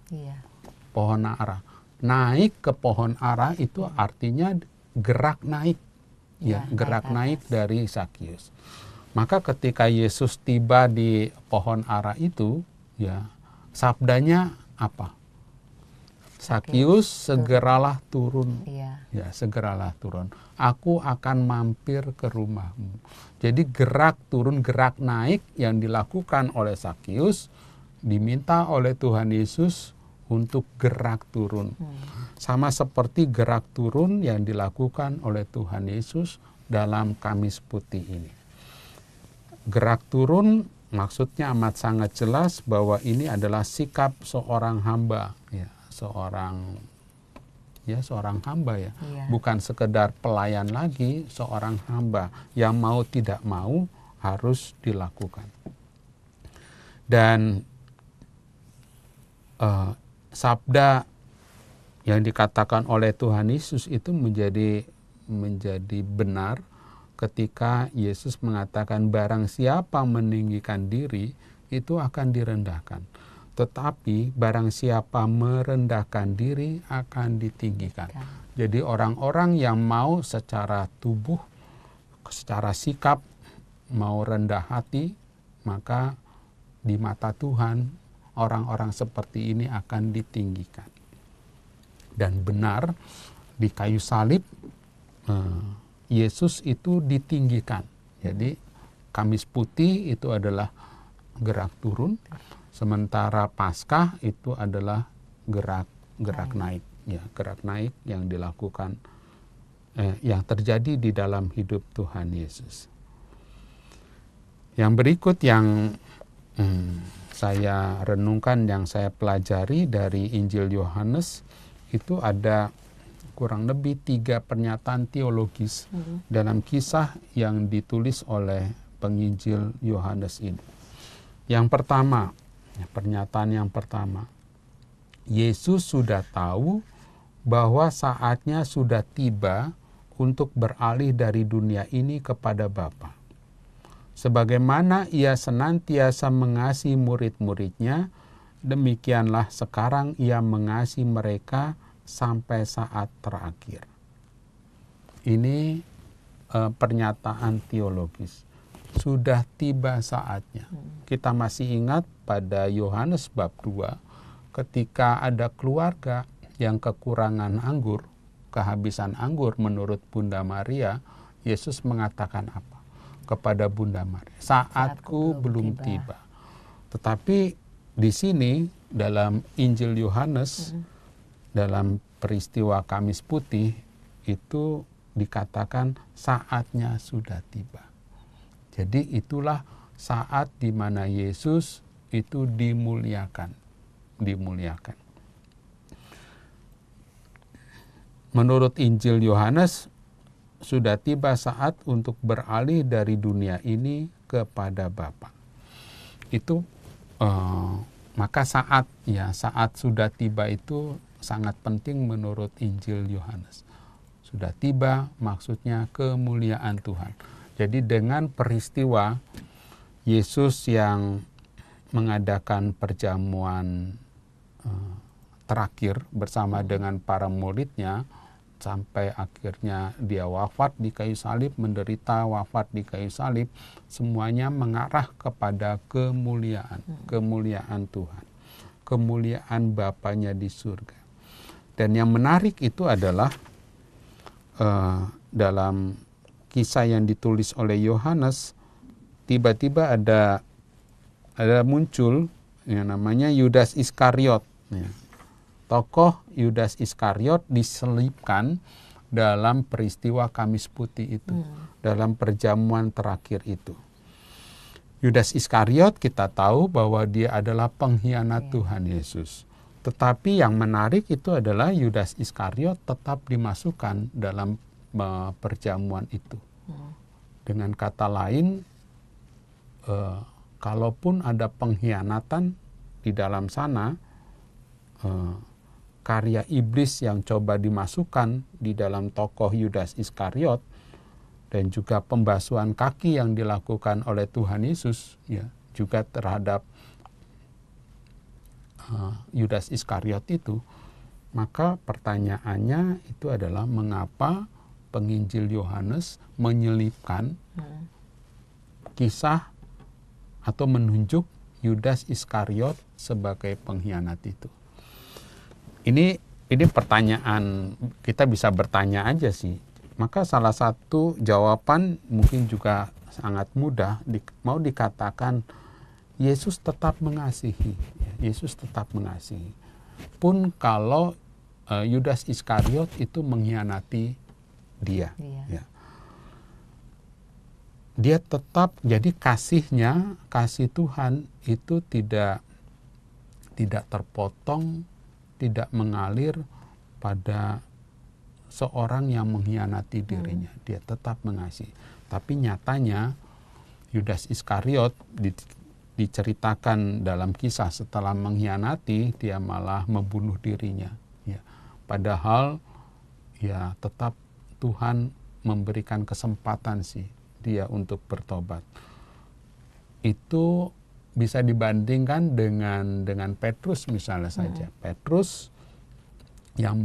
Pohon ara. Naik ke pohon ara itu artinya gerak naik. Ya, gerak naik dari Sakeus. Maka ketika Yesus tiba di pohon ara itu, ya, sabdanya apa? Sakeus, segeralah turun. Ya, segeralah turun. Aku akan mampir ke rumahmu. Jadi gerak turun, gerak naik yang dilakukan oleh Sakeus diminta oleh Tuhan Yesus untuk gerak turun. Sama seperti gerak turun yang dilakukan oleh Tuhan Yesus dalam Kamis Putih ini. Gerak turun maksudnya amat sangat jelas bahwa ini adalah sikap seorang hamba, ya, seorang hamba ya, bukan sekedar pelayan lagi, seorang hamba yang mau tidak mau harus dilakukan. Dan sabda yang dikatakan oleh Tuhan Yesus itu menjadi benar ketika Yesus mengatakan barang siapa meninggikan diri itu akan direndahkan. Tetapi barang siapa merendahkan diri akan ditinggikan. Jadi orang-orang yang mau secara tubuh, secara sikap, mau rendah hati, maka di mata Tuhan orang-orang seperti ini akan ditinggikan. Dan benar di kayu salib Yesus itu ditinggikan. Jadi Kamis Putih itu adalah gerak turun, sementara Paskah itu adalah gerak naik. Ya, gerak naik yang dilakukan yang terjadi di dalam hidup Tuhan Yesus. Yang berikut yang saya renungkan, yang saya pelajari dari Injil Yohanes, itu ada kurang lebih 3 pernyataan teologis dalam kisah yang ditulis oleh penginjil Yohanes ini. Yang pertama, pernyataan yang pertama, Yesus sudah tahu bahwa saatnya sudah tiba untuk beralih dari dunia ini kepada Bapa. Sebagaimana ia senantiasa mengasihi murid-muridnya, demikianlah sekarang ia mengasihi mereka sampai saat terakhir. Ini pernyataan teologis. Sudah tiba saatnya. Kita masih ingat pada Yohanes bab 2, ketika ada keluarga yang kekurangan anggur, kehabisan anggur menurut Bunda Maria, Yesus mengatakan apa kepada Bunda Maria? Saatku belum tiba. Tetapi di sini dalam Injil Yohanes, dalam peristiwa Kamis Putih, itu dikatakan saatnya sudah tiba. Jadi itulah saat di mana Yesus itu dimuliakan. Menurut Injil Yohanes, sudah tiba saat untuk beralih dari dunia ini kepada Bapa. Itu maka saat sudah tiba itu sangat penting menurut Injil Yohanes. Sudah tiba maksudnya kemuliaan Tuhan. Jadi dengan peristiwa Yesus yang mengadakan perjamuan terakhir bersama dengan para muridnya, sampai akhirnya dia wafat di kayu salib, menderita wafat di kayu salib, semuanya mengarah kepada kemuliaan Tuhan, kemuliaan Bapanya di surga. Dan yang menarik itu adalah dalam kisah yang ditulis oleh Yohanes, tiba-tiba ada muncul yang namanya Yudas Iskariot. Tokoh Yudas Iskariot diselipkan dalam peristiwa Kamis Putih itu, dalam perjamuan terakhir itu. Yudas Iskariot kita tahu bahwa dia adalah pengkhianat Tuhan Yesus. Tetapi yang menarik itu adalah Yudas Iskariot tetap dimasukkan dalam perjamuan itu. Dengan kata lain, kalaupun ada pengkhianatan di dalam sana, karya iblis yang coba dimasukkan di dalam tokoh Yudas Iskariot, dan juga pembasuhan kaki yang dilakukan oleh Tuhan Yesus, ya, juga terhadap Yudas Iskariot itu, maka pertanyaannya itu adalah mengapa penginjil Yohanes menyelipkan kisah atau menunjuk Yudas Iskariot sebagai pengkhianat itu. Ini pertanyaan, kita bisa bertanya aja sih. Maka salah satu jawaban mungkin juga sangat mudah, mau dikatakan Yesus tetap mengasihi. Yesus tetap mengasihi. Pun kalau Yudas Iskariot itu mengkhianati dia. Ya. Dia tetap, jadi kasih Tuhan itu tidak terpotong, tidak mengalir pada seorang yang mengkhianati dirinya. Dia tetap mengasihi. Tapi nyatanya Yudas Iskariot diceritakan dalam kisah setelah mengkhianati, dia malah membunuh dirinya. Ya. Padahal ya tetap Tuhan memberikan kesempatan sih dia untuk bertobat. Itu bisa dibandingkan dengan Petrus misalnya saja. Petrus yang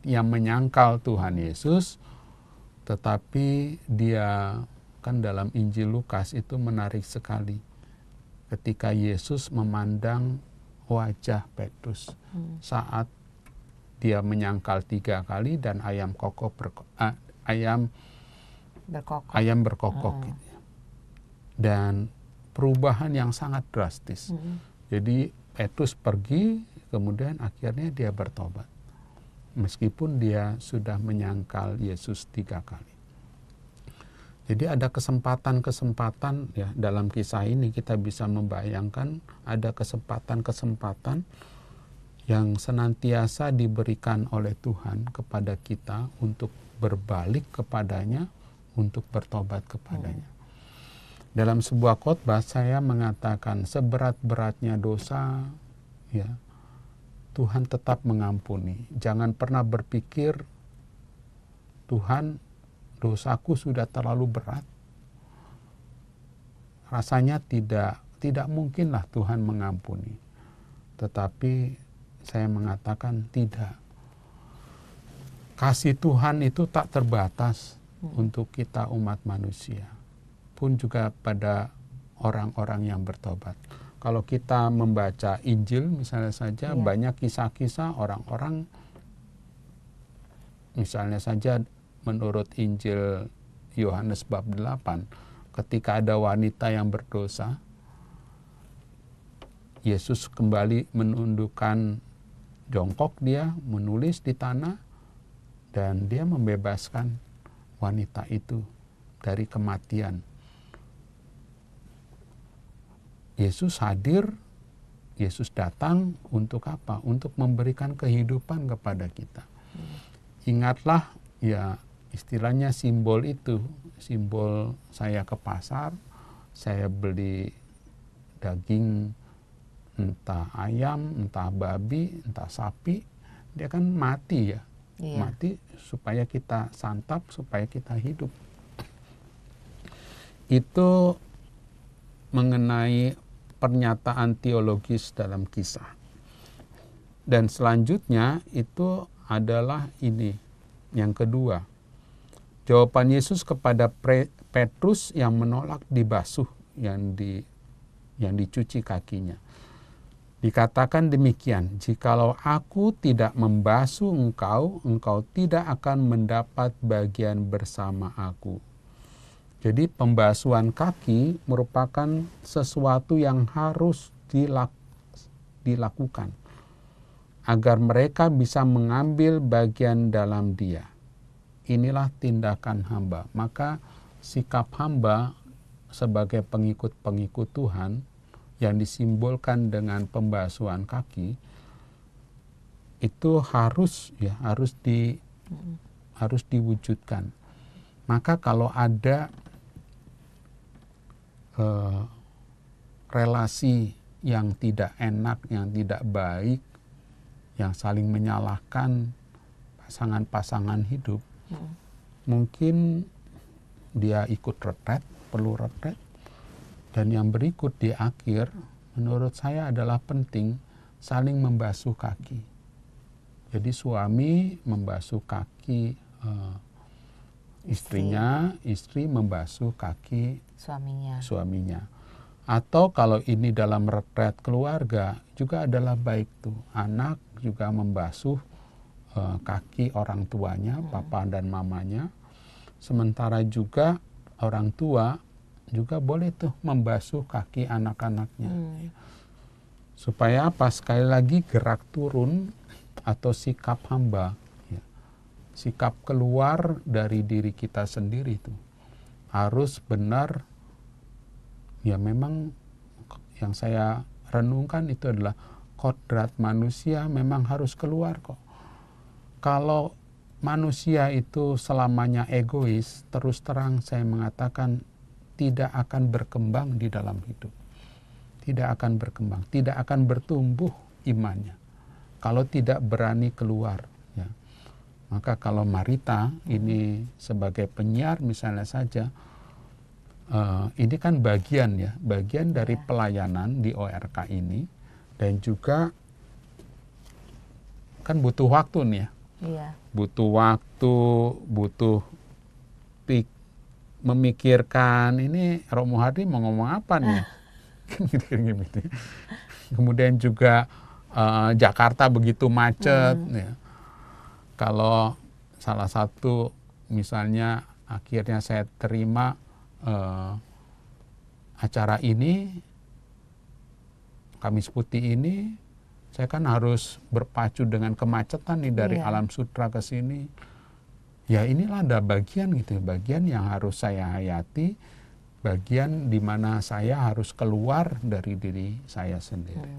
yang menyangkal Tuhan Yesus, tetapi dia kan dalam Injil Lukas itu menarik sekali. Ketika Yesus memandang wajah Petrus saat dia menyangkal 3 kali dan ayam berkokok. Gitu. Dan perubahan yang sangat drastis. Jadi Petrus pergi, kemudian akhirnya dia bertobat. Meskipun dia sudah menyangkal Yesus 3 kali. Jadi ada kesempatan-kesempatan ya dalam kisah ini, kita bisa membayangkan ada kesempatan-kesempatan yang senantiasa diberikan oleh Tuhan kepada kita untuk berbalik kepadanya, untuk bertobat kepadanya. Dalam sebuah khotbah saya mengatakan seberat-beratnya dosa ya, Tuhan tetap mengampuni. Jangan pernah berpikir, Tuhan, dosaku sudah terlalu berat. Rasanya tidak mungkinlah Tuhan mengampuni. Tetapi saya mengatakan tidak. Kasih Tuhan itu tak terbatas untuk kita umat manusia, pun juga pada orang-orang yang bertobat. Kalau kita membaca Injil misalnya saja, banyak kisah-kisah orang-orang, misalnya saja menurut Injil Yohanes bab 8, ketika ada wanita yang berdosa, Yesus kembali menundukkan jongkok dia, menulis di tanah, dan dia membebaskan wanita itu dari kematian. Yesus hadir, Yesus datang untuk apa? Untuk memberikan kehidupan kepada kita. Ingatlah, ya istilahnya simbol itu, simbol saya ke pasar, saya beli daging entah ayam, entah babi, entah sapi, dia kan mati ya. Mati supaya kita santap, supaya kita hidup. Itu mengenai pernyataan teologis dalam kisah. Dan selanjutnya itu adalah ini, yang kedua. Jawaban Yesus kepada Petrus yang menolak dibasuh, yang dicuci kakinya. Dikatakan demikian, jikalau aku tidak membasuh engkau, engkau tidak akan mendapat bagian bersama aku. Jadi pembasuhan kaki merupakan sesuatu yang harus dilakukan agar mereka bisa mengambil bagian dalam dia. Inilah tindakan hamba. Maka sikap hamba sebagai pengikut-pengikut Tuhan yang disimbolkan dengan pembasuhan kaki itu harus diwujudkan. Maka kalau ada relasi yang tidak enak, yang tidak baik, yang saling menyalahkan pasangan-pasangan hidup, mungkin dia ikut retret, perlu retret. Dan yang berikut di akhir, menurut saya adalah penting saling membasuh kaki. Jadi suami membasuh kaki istrinya, istri membasuh kaki suaminya. Atau kalau ini dalam retret keluarga, juga adalah baik tuh. Anak juga membasuh kaki orang tuanya, papa dan mamanya. Sementara juga orang tua juga boleh tuh membasuh kaki anak-anaknya. Supaya apa? Sekali lagi gerak turun atau sikap hamba, ya. Sikap keluar dari diri kita sendiri itu harus benar. Ya memang yang saya renungkan itu adalah kodrat manusia memang harus keluar kok. Kalau manusia itu selamanya egois, terus terang saya mengatakan tidak akan berkembang di dalam hidup. Tidak akan berkembang, tidak akan bertumbuh imannya kalau tidak berani keluar. Ya. Maka kalau Marita ini sebagai penyiar misalnya saja, ini kan bagian dari pelayanan di ORK ini, dan juga kan butuh waktu nih ya. Butuh waktu, butuh memikirkan ini Romo Hadi mau ngomong apa nih. Kemudian juga Jakarta begitu macet. Ya. Kalau salah satu misalnya akhirnya saya terima acara ini, Kamis Putih ini, saya kan harus berpacu dengan kemacetan nih dari Alam Sutra ke sini. Ya inilah ada bagian gitu, bagian yang harus saya hayati, bagian di mana saya harus keluar dari diri saya sendiri.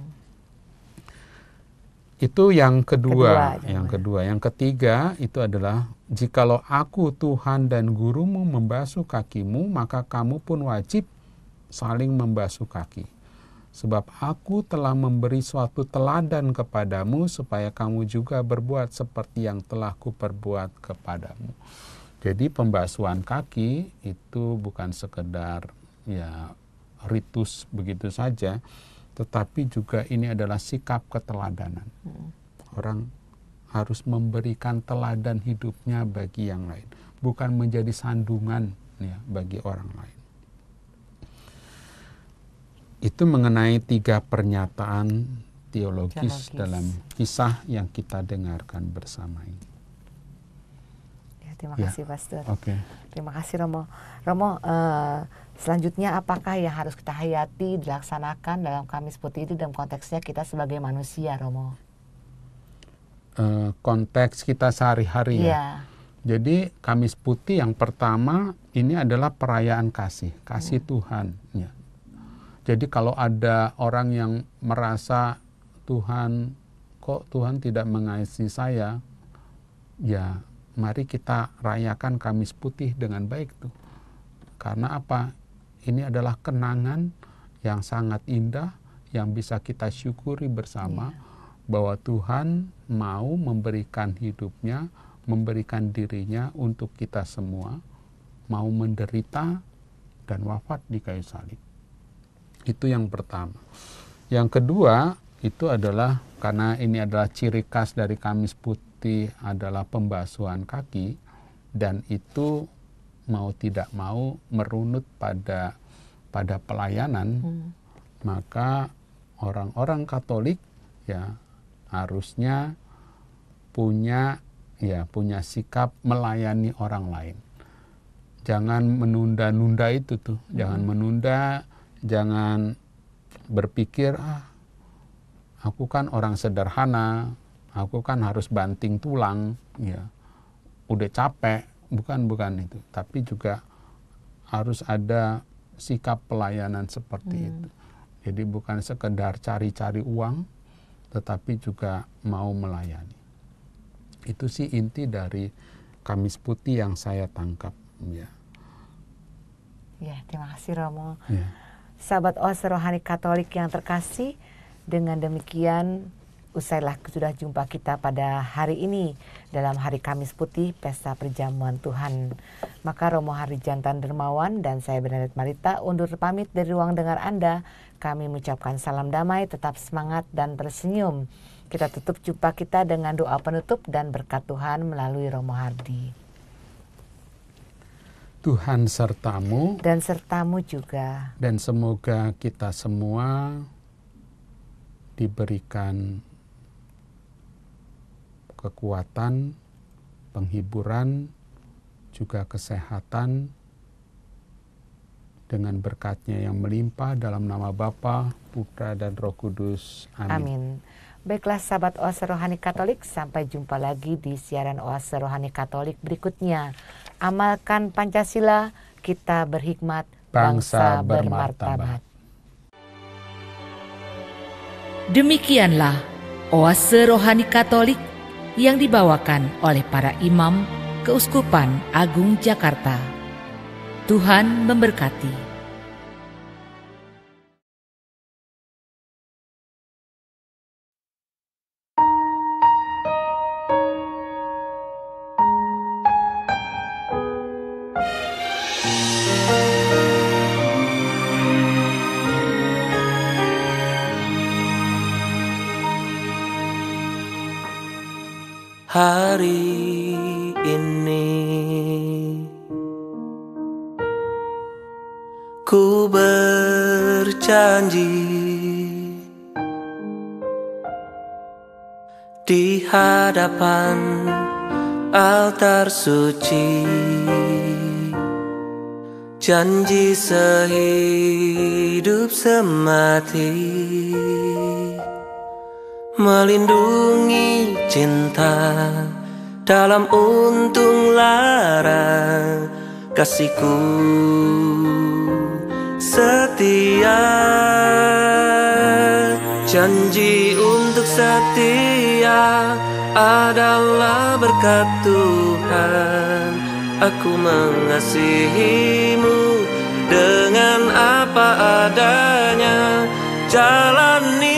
Itu yang kedua. Yang ketiga itu adalah, jikalau aku Tuhan dan gurumu membasuh kakimu, maka kamu pun wajib saling membasuh kaki. Sebab aku telah memberi suatu teladan kepadamu supaya kamu juga berbuat seperti yang telah kuperbuat kepadamu. Jadi pembasuhan kaki itu bukan sekedar ya ritus begitu saja, tetapi juga ini adalah sikap keteladanan. Orang harus memberikan teladan hidupnya bagi yang lain, bukan menjadi sandungan ya bagi orang lain. Itu mengenai 3 pernyataan teologis dalam kisah yang kita dengarkan bersama ini. Ya, terima kasih Pastor. Oke. Terima kasih Romo. Romo, selanjutnya apakah yang harus kita hayati dilaksanakan dalam Kamis Putih itu dalam konteksnya kita sebagai manusia, Romo? Konteks kita sehari-hari ya. Iya. Jadi Kamis Putih yang pertama ini adalah perayaan kasih Tuhan. Ya. Jadi kalau ada orang yang merasa kok Tuhan tidak mengasihi saya, ya mari kita rayakan Kamis Putih dengan baik tuh. Karena apa? Ini adalah kenangan yang sangat indah yang bisa kita syukuri bersama bahwa Tuhan mau memberikan hidupnya, memberikan dirinya untuk kita semua, mau menderita dan wafat di kayu salib. Itu yang pertama. Yang kedua, itu adalah karena ini adalah ciri khas dari Kamis Putih adalah pembasuhan kaki, dan itu mau tidak mau merunut pada pelayanan, maka orang-orang Katolik ya harusnya punya sikap melayani orang lain. Jangan menunda-nunda itu tuh, jangan menunda. Jangan berpikir, aku kan orang sederhana, aku kan harus banting tulang, ya, udah capek, bukan itu. Tapi juga harus ada sikap pelayanan seperti itu. Jadi bukan sekedar cari-cari uang, tetapi juga mau melayani. Itu sih inti dari Kamis Putih yang saya tangkap. Ya, terima kasih Romo. Ya. Sahabat Oase Rohani Katolik yang terkasih, dengan demikian usailah sudah jumpa kita pada hari ini dalam hari Kamis Putih, Pesta Perjamuan Tuhan. Maka Romo Harijantan Dermawan dan saya Bernadette Marita undur pamit dari ruang dengar Anda. Kami mengucapkan salam damai, tetap semangat dan tersenyum. Kita tutup jumpa kita dengan doa penutup dan berkat Tuhan melalui Romo Hardi. Tuhan sertamu dan sertamu juga, dan semoga kita semua diberikan kekuatan, penghiburan, juga kesehatan dengan berkat-Nya yang melimpah dalam nama Bapa, Putra dan Roh Kudus. Amin. Amin. Baiklah sahabat Oase Rohani Katolik, sampai jumpa lagi di siaran Oase Rohani Katolik berikutnya. Amalkan Pancasila, kita berhikmat, bangsa bermartabat. Demikianlah Oase Rohani Katolik yang dibawakan oleh para imam Keuskupan Agung Jakarta. Tuhan memberkati. Hari ini ku berjanji di hadapan altar suci, janji sehidup semati, melindungi cinta dalam untung lara, kasihku setia, janji untuk setia adalah berkat Tuhan. Aku mengasihimu dengan apa adanya, jalani